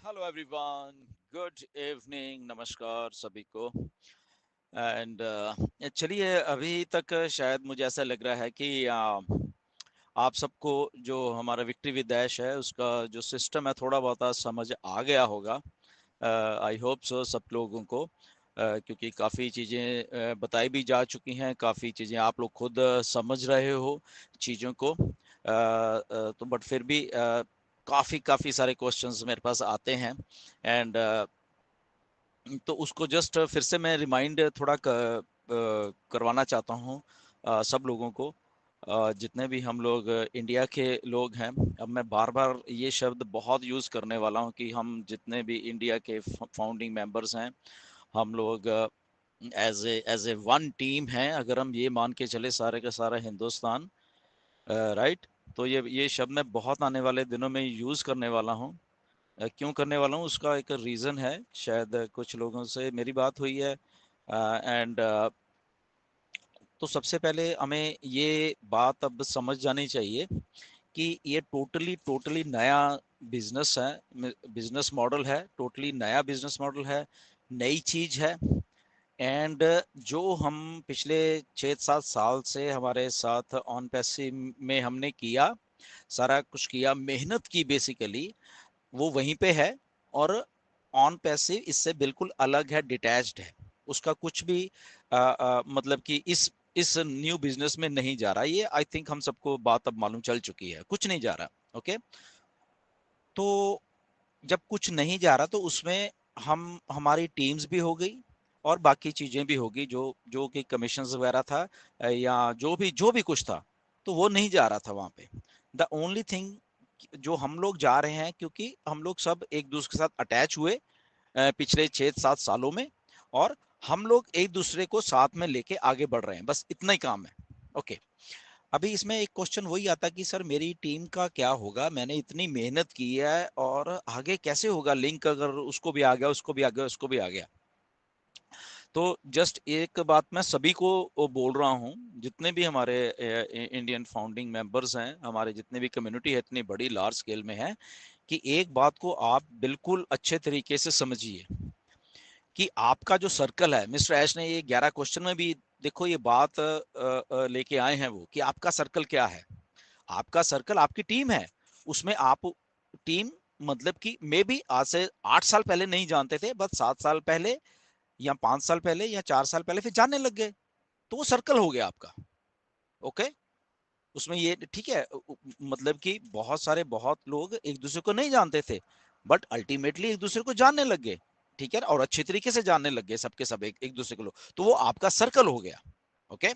Hello everyone, good evening, नमस्कार सभी को। एंड चलिए, अभी तक शायद मुझे ऐसा लग रहा है कि आप सबको जो हमारा विक्ट्री विद डैश है उसका जो सिस्टम है थोड़ा बहुत समझ आ गया होगा। आई होप सो सब लोगों को, क्योंकि काफ़ी चीज़ें बताई भी जा चुकी हैं, काफ़ी चीज़ें आप लोग खुद समझ रहे हो चीज़ों को। तो बट फिर भी काफ़ी काफ़ी सारे क्वेश्चंस मेरे पास आते हैं। एंड तो उसको जस्ट फिर से मैं रिमाइंड थोड़ा करवाना चाहता हूँ सब लोगों को, जितने भी हम लोग इंडिया के लोग हैं। अब मैं बार बार ये शब्द बहुत यूज़ करने वाला हूँ कि हम जितने भी इंडिया के फाउंडिंग मेंबर्स हैं, हम लोग एज ए वन टीम हैं। अगर हम ये मान के चले सारे का सारा हिंदुस्तान, राइट। तो ये शब्द मैं बहुत आने वाले दिनों में यूज़ करने वाला हूँ। क्यों करने वाला हूँ उसका एक रीज़न है। शायद कुछ लोगों से मेरी बात हुई है, एंड तो सबसे पहले हमें ये बात अब समझ जानी चाहिए कि ये टोटली टोटली नया बिजनेस है, बिजनेस मॉडल है, टोटली नया बिजनेस मॉडल है, नई चीज है। एंड जो हम पिछले 6-7 साल से हमारे साथ ऑन पैसिव में हमने किया, सारा कुछ किया, मेहनत की बेसिकली, वो वहीं पे है। और ऑन पैसिव इससे बिल्कुल अलग है, डिटैच्ड है। उसका कुछ भी मतलब कि इस न्यू बिजनेस में नहीं जा रहा। ये आई थिंक हम सबको बात अब मालूम चल चुकी है, कुछ नहीं जा रहा। ओके। तो जब कुछ नहीं जा रहा तो उसमें हम हमारी टीम्स भी हो गई और बाकी चीजें भी होगी, जो जो कि कमीशंस वगैरह था, या जो भी कुछ था, तो वो नहीं जा रहा था वहां पे। द ओनली थिंग जो हम लोग जा रहे हैं, क्योंकि हम लोग सब एक दूसरे के साथ अटैच हुए पिछले 6-7 सालों में, और हम लोग एक दूसरे को साथ में लेके आगे बढ़ रहे हैं, बस इतना ही काम है। ओके। अभी इसमें एक क्वेश्चन वही आता कि सर मेरी टीम का क्या होगा, मैंने इतनी मेहनत की है और आगे कैसे होगा लिंक, अगर उसको भी आ गया, उसको भी आ गया, उसको भी आ गया। तो जस्ट एक बात मैं सभी को बोल रहा हूँ, जितने भी हमारे इंडियन फाउंडिंग मेंबर्स हैं, हमारे जितने भी कम्युनिटी है इतनी बड़ी लार्ज स्केल में है, कि एक बात को आप बिल्कुल अच्छे तरीके से समझिए कि आपका जो सर्कल है, मिस्टर ऐश ने ये 11 क्वेश्चन में भी देखो ये बात लेके आए हैं वो, कि आपका सर्कल क्या है। आपका सर्कल आपकी टीम है। उसमें आप टीम, मतलब कि मे बी आज से 8 साल पहले नहीं जानते थे, बस 7 साल पहले या 5 साल पहले या 4 साल पहले फिर जानने लग गए, तो वो सर्कल हो गया आपका। ओके। उसमें ये ठीक है, मतलब कि बहुत लोग एक दूसरे को नहीं जानते थे, बट अल्टीमेटली एक दूसरे को जानने लग गए। ठीक है, और अच्छे तरीके से जानने लग गए सबके सब एक दूसरे को लोग, तो वो आपका सर्कल हो गया। ओके।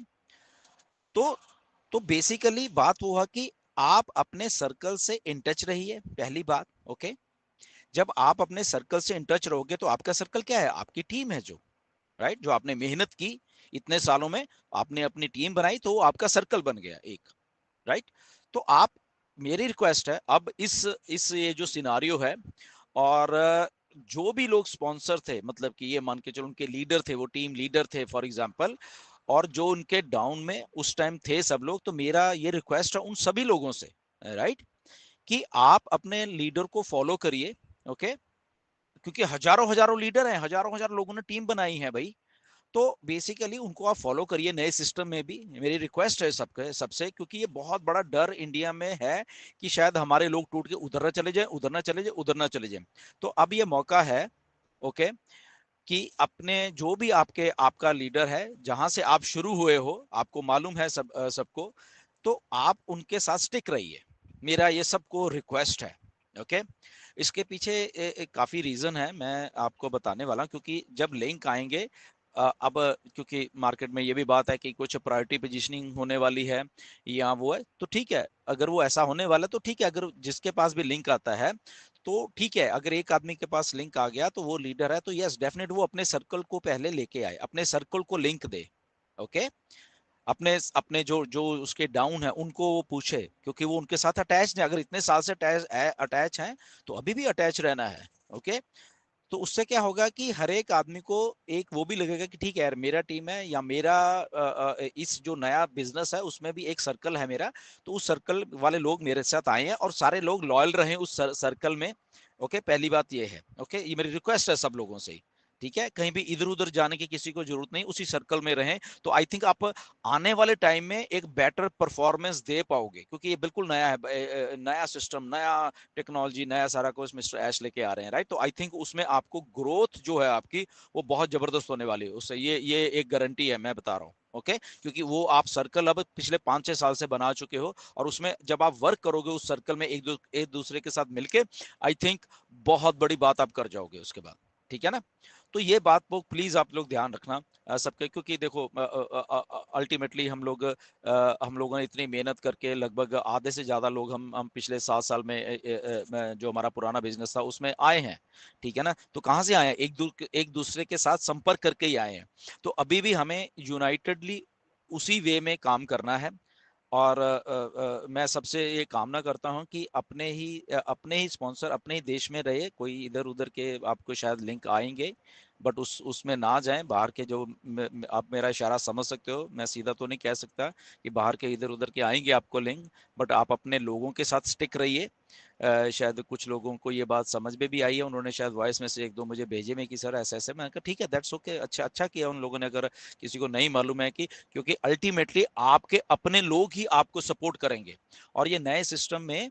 तो तो बेसिकली बात वो है कि आप अपने सर्कल से इन टच रहिए, पहली बात। ओके। जब आप अपने सर्कल से इन टच रहोगे तो आपका सर्कल क्या है, आपकी टीम है, जो राइट, जो आपने मेहनत की इतने सालों में, आपने अपनी टीम बनाई, तो वो आपका सर्कल बन गया एक, राइट। तो आप, मेरी रिक्वेस्ट है अब इस ये जो सिनारियो है, और जो भी लोग स्पॉन्सर थे, मतलब कि ये मान के चलो उनके लीडर थे, वो टीम लीडर थे फॉर एग्जांपल, और जो उनके डाउन में उस टाइम थे सब लोग, तो मेरा ये रिक्वेस्ट है उन सभी लोगों से, राइट, कि आप अपने लीडर को फॉलो करिए। ओके। क्योंकि हजारों हजारों लीडर हैं, हजारों हजारों लोगों ने टीम बनाई है भाई। तो बेसिकली उनको आप फॉलो करिए नए सिस्टम में भी, मेरी रिक्वेस्ट है सबके सबसे, क्योंकि ये बहुत बड़ा डर इंडिया में है कि शायद हमारे लोग टूट के उधर ना चले जाए, उधर ना चले जाए, उधर ना चले जाए। तो अब ये मौका है, ओके, कि अपने जो भी आपका लीडर है, जहां से आप शुरू हुए हो, आपको मालूम है सबको, तो आप उनके साथ स्टिक रहिए। मेरा ये सबको रिक्वेस्ट है। ओके। इसके पीछे काफी रीजन है, मैं आपको बताने वाला हूं, क्योंकि जब लिंक आएंगे, अब क्योंकि मार्केट में ये भी बात है कि कुछ प्रायोरिटी पोजीशनिंग होने वाली है या वो है, तो ठीक है, अगर वो ऐसा होने वाला तो ठीक है, अगर जिसके पास भी लिंक आता है तो ठीक है, अगर एक आदमी के पास लिंक आ गया तो वो लीडर है, तो यस डेफिनेट वो अपने सर्कल को पहले लेके आए, अपने सर्कल को लिंक दे। ओके। अपने अपने जो जो उसके डाउन है उनको वो पूछे, क्योंकि वो उनके साथ अटैच है, अगर इतने साल से अटैच हैं तो अभी भी अटैच रहना है। ओके। तो उससे क्या होगा कि हर एक आदमी को एक वो भी लगेगा कि ठीक है यार, मेरा टीम है, या मेरा इस जो नया बिजनेस है उसमें भी एक सर्कल है मेरा, तो उस सर्कल वाले लोग मेरे साथ आए हैं और सारे लोग लॉयल रहे उस सर्कल में, ओके, पहली बात ये है। ओके, ये मेरी रिक्वेस्ट है सब लोगों से, ठीक है? कहीं भी इधर उधर जाने की किसी को जरूरत नहीं, उसी सर्कल में रहें, तो आई थिंक आप आने वाले टाइम में एक बेटर परफॉर्मेंस दे पाओगे, क्योंकि ये बिल्कुल नया है, नया सिस्टम, नया टेक्नोलॉजी, नया सारा कुछ मिस्टर ऐश लेके आ रहे हैं, राइट? तो आई थिंक उसमें आपको ग्रोथ जो है आपकी, वो बहुत जबरदस्त होने वाली है उससे, ये एक गारंटी है, मैं बता रहा हूँ। ओके, क्योंकि वो आप सर्कल अब पिछले 5-6 साल से बना चुके हो, और उसमें जब आप वर्क करोगे उस सर्कल में एक दूसरे के साथ मिलके, आई थिंक बहुत बड़ी बात आप कर जाओगे उसके बाद, ठीक है ना? तो ये बात वो प्लीज आप लोग ध्यान रखना सबके, क्योंकि देखो अल्टीमेटली हम लोगों ने इतनी मेहनत करके, लगभग आधे से ज्यादा लोग हम पिछले 7 साल में जो हमारा पुराना बिजनेस था उसमें आए हैं, ठीक है ना? तो कहाँ से आए हैं? एक दूसरे के साथ संपर्क करके ही आए हैं। तो अभी भी हमें यूनाइटेडली उसी वे में काम करना है। और मैं सबसे ये कामना करता हूं कि अपने ही स्पॉन्सर अपने ही देश में रहे, कोई इधर उधर के आपको शायद लिंक आएंगे, बट उसमें ना जाएं बाहर के, जो आप मेरा इशारा समझ सकते हो, मैं सीधा तो नहीं कह सकता कि बाहर के इधर उधर के आएंगे आपको लिंक, बट आप अपने लोगों के साथ स्टिक रहिए। शायद कुछ लोगों को ये बात समझ में भी आई है, उन्होंने शायद वॉइस में से एक दो मुझे भेजे में कि सर ऐसे ऐसे, मैंने कहा ठीक है, दैट्स ओके, अच्छा अच्छा किया उन लोगों ने, अगर किसी को नहीं मालूम है कि, क्योंकि अल्टीमेटली आपके अपने लोग ही आपको सपोर्ट करेंगे। और ये नए सिस्टम में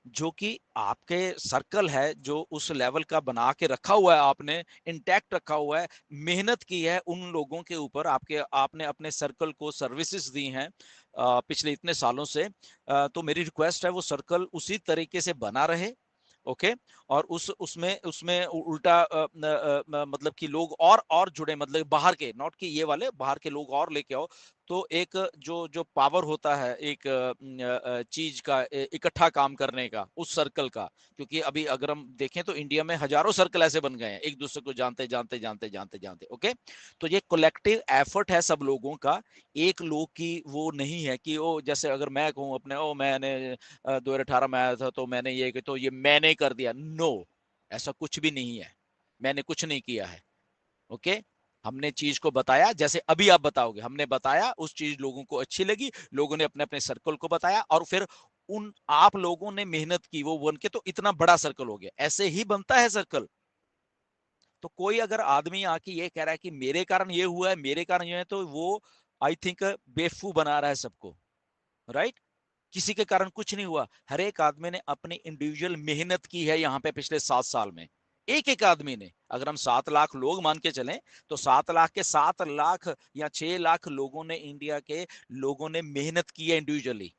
जो कि आपके सर्कल है, जो उस लेवल का बना के रखा हुआ है आपने, इंटैक्ट रखा हुआ है, मेहनत की है उन लोगों के ऊपर, आपने अपने सर्कल को सर्विसेज दी हैं पिछले इतने सालों से, तो मेरी रिक्वेस्ट है वो सर्कल उसी तरीके से बना रहे। ओके, और उसमें उसमें उल्टा मतलब कि लोग और जुड़े, मतलब बाहर के, नॉट कि ये वाले, बाहर के लोग और लेके आओ, तो एक जो जो पावर होता है एक चीज का, इकट्ठा काम करने का, उस सर्कल का, क्योंकि अभी अगर हम देखें तो इंडिया में हजारों सर्कल ऐसे बन गए हैं, एक दूसरे को जानते जानते जानते जानते जानते। ओके, तो ये कलेक्टिव एफर्ट है सब लोगों का, एक लोग की वो नहीं है कि ओ, जैसे अगर मैं कहूँ अपने, ओ मैंने 2018 में आया था तो मैंने ये, तो ये मैंने कर दिया, नो, ऐसा कुछ भी नहीं है, मैंने कुछ नहीं किया है। ओके, हमने चीज को बताया, जैसे अभी आप बताओगे, हमने बताया, उस चीज लोगों को अच्छी लगी, लोगों ने अपने अपने सर्कल को बताया, और फिर उन आप लोगों ने मेहनत की, वो बन के तो इतना बड़ा सर्कल हो गया। ऐसे ही बनता है सर्कल। तो कोई अगर आदमी आके ये कह रहा है कि मेरे कारण ये हुआ है, मेरे कारण ये है, तो वो आई थिंक बेवकूफ बना रहा है सबको, राइट? किसी के कारण कुछ नहीं हुआ, हर एक आदमी ने अपनी इंडिविजुअल मेहनत की है यहाँ पे पिछले 7 साल में, एक एक आदमी ने। अगर हम 7 लाख लोग मान के चलें, तो 7 लाख के 7 लाख या 6 लाख लोगों ने, इंडिया के लोगों ने मेहनत की है इंडिविजुअली,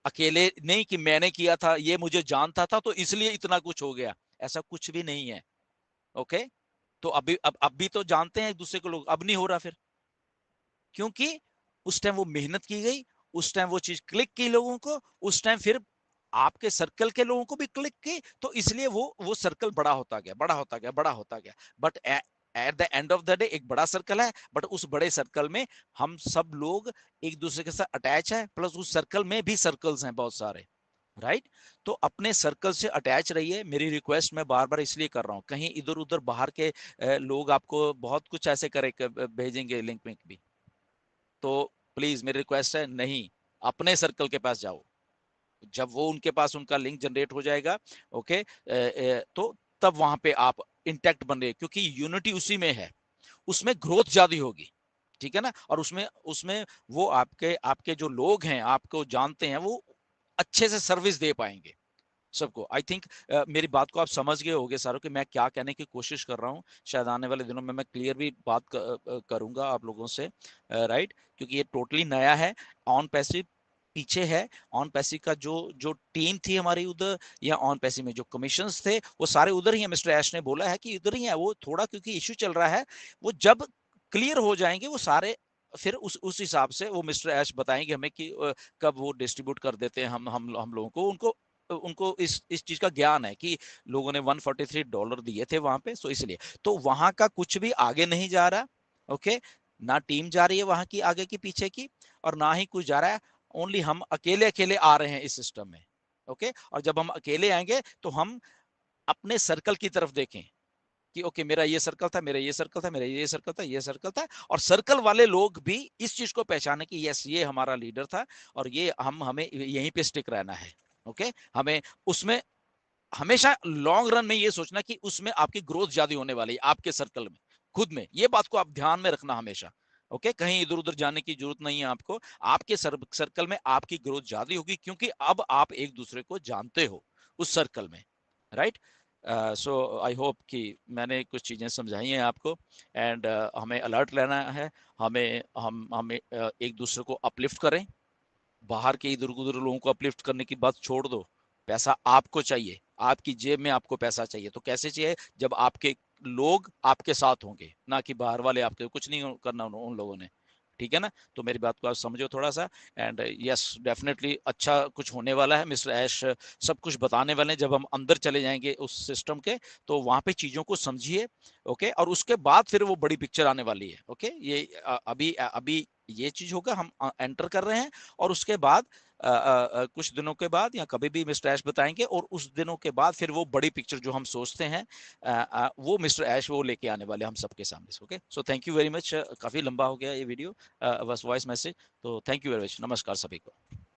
अकेले नहीं कि मैंने किया था, ये मुझे जानता था तो इसलिए इतना कुछ हो गया, ऐसा कुछ भी नहीं है। ओके, तो अब भी तो जानते हैं एक दूसरे को लोग, अब नहीं हो रहा फिर, क्योंकि उस टाइम वो मेहनत की गई, उस टाइम वो चीज क्लिक की लोगों को, उस टाइम फिर आपके सर्कल के लोगों को भी क्लिक की, तो इसलिए वो सर्कल बड़ा होता गया, बड़ा होता गया, बड़ा होता गया। But at the end of the day एक बड़ा सर्कल है, बट उस बड़े सर्कल में हम सब लोग एक दूसरे के साथ अटैच है, प्लस उस सर्कल में भी सर्कल्स हैं बहुत सारे, राइट? तो अपने सर्कल से अटैच रहिए, मेरी रिक्वेस्ट मैं बार बार इसलिए कर रहा हूँ, कहीं इधर उधर बाहर के लोग आपको बहुत कुछ ऐसे करे भेजेंगे लिंक विंक भी, तो प्लीज मेरी रिक्वेस्ट है, नहीं, अपने सर्कल के पास जाओ, जब वो उनके पास उनका लिंक जनरेट हो जाएगा, ओके, तो तब वहां पे आप इंटैक्ट बन रहे, क्योंकि यूनिटी उसी में है, उसमें ग्रोथ ज्यादा होगी, ठीक है ना? और उसमें उसमें वो आपके आपके जो लोग हैं, आपको जानते हैं, वो अच्छे से सर्विस दे पाएंगे सबको। आई थिंक मेरी बात को आप समझ गए होंगे सारों कि मैं क्या कहने की कोशिश कर रहा हूँ, शायद आने वाले दिनों में मैं क्लियर भी बात करूंगा आप लोगों से, राइट? क्योंकि ये टोटली नया है, ऑन पैसिव पीछे है, ऑन पैसिव का जो जो टीम थी हमारी उधर, या ऑन पैसिव में जो कमीशंस थे वो सारे उधर ही है, मिस्टर ऐश ने बोला है कि उधर ही है, वो थोड़ा क्योंकि इश्यू चल रहा है, वो जब क्लियर हो जाएंगे वो सारे, फिर उस हिसाब से वो मिस्टर ऐश बताएंगे हमें कि कब वो डिस्ट्रीब्यूट कर देते हैं हम लोगों को, उनको उनको इस चीज का ज्ञान है कि लोगों ने $143 दिए थे वहां पे, सो इसलिए तो वहां का कुछ भी आगे नहीं जा रहा। ओके, ना टीम जा रही है वहां की आगे की पीछे की, और ना ही कुछ जा रहा है, ओनली हम अकेले अकेले आ रहे हैं इस सिस्टम में। ओके, और जब हम अकेले आएंगे तो हम अपने सर्कल की तरफ देखें कि ओके, मेरा ये सर्कल था, मेरा ये सर्कल था, मेरा ये सर्कल था, ये सर्कल था, और सर्कल वाले लोग भी इस चीज को पहचाने कि यस, ये हमारा लीडर था, और ये हमें यहीं पे स्टिक रहना है। ओके, हमें उसमें हमेशा लॉन्ग रन में ये सोचना कि उसमें आपकी ग्रोथ ज्यादा होने वाली है, आपके सर्कल में, खुद में। ये बात को आप ध्यान में रखना हमेशा। ओके, कहीं इधर उधर जाने की जरूरत नहीं है आपको। आपके सर्कल में आपकी ग्रोथ ज्यादा होगी, क्योंकि अब आप एक दूसरे को जानते हो उस सर्कल में, राइट। सो आई होप कि मैंने कुछ चीजें समझाई हैं आपको। एंड हमें अलर्ट रहना है। हमें एक दूसरे को अपलिफ्ट करें। बाहर के इधर उधर लोगों को अपलिफ्ट करने की बात छोड़ दो। पैसा आपको चाहिए, आपकी जेब में आपको पैसा चाहिए। तो कैसे चाहिए? जब आपके लोग आपके साथ होंगे, ना कि बाहर वाले आपके। कुछ नहीं करना उन लोगों ने, ठीक है ना। तो मेरी बात को आप समझो थोड़ा सा। एंड यस, डेफिनेटली अच्छा कुछ होने वाला है। मिस्टर ऐश सब कुछ बताने वाले हैं। जब हम अंदर चले जाएंगे उस सिस्टम के, तो वहां पे चीजों को समझिए। ओके, और उसके बाद फिर वो बड़ी पिक्चर आने वाली है। ओके, ये अभी अभी ये चीज होगा, हम एंटर कर रहे हैं। और उसके बाद कुछ दिनों के बाद या कभी भी मिस्टर ऐश बताएंगे, और उस दिनों के बाद फिर वो बड़ी पिक्चर जो हम सोचते हैं, वो मिस्टर ऐश वो लेके आने वाले हम सबके सामने। Okay, so thank you very much. काफी लंबा हो गया ये वीडियो, बस वॉइस मैसेज। तो थैंक यू वेरी मच। नमस्कार सभी को।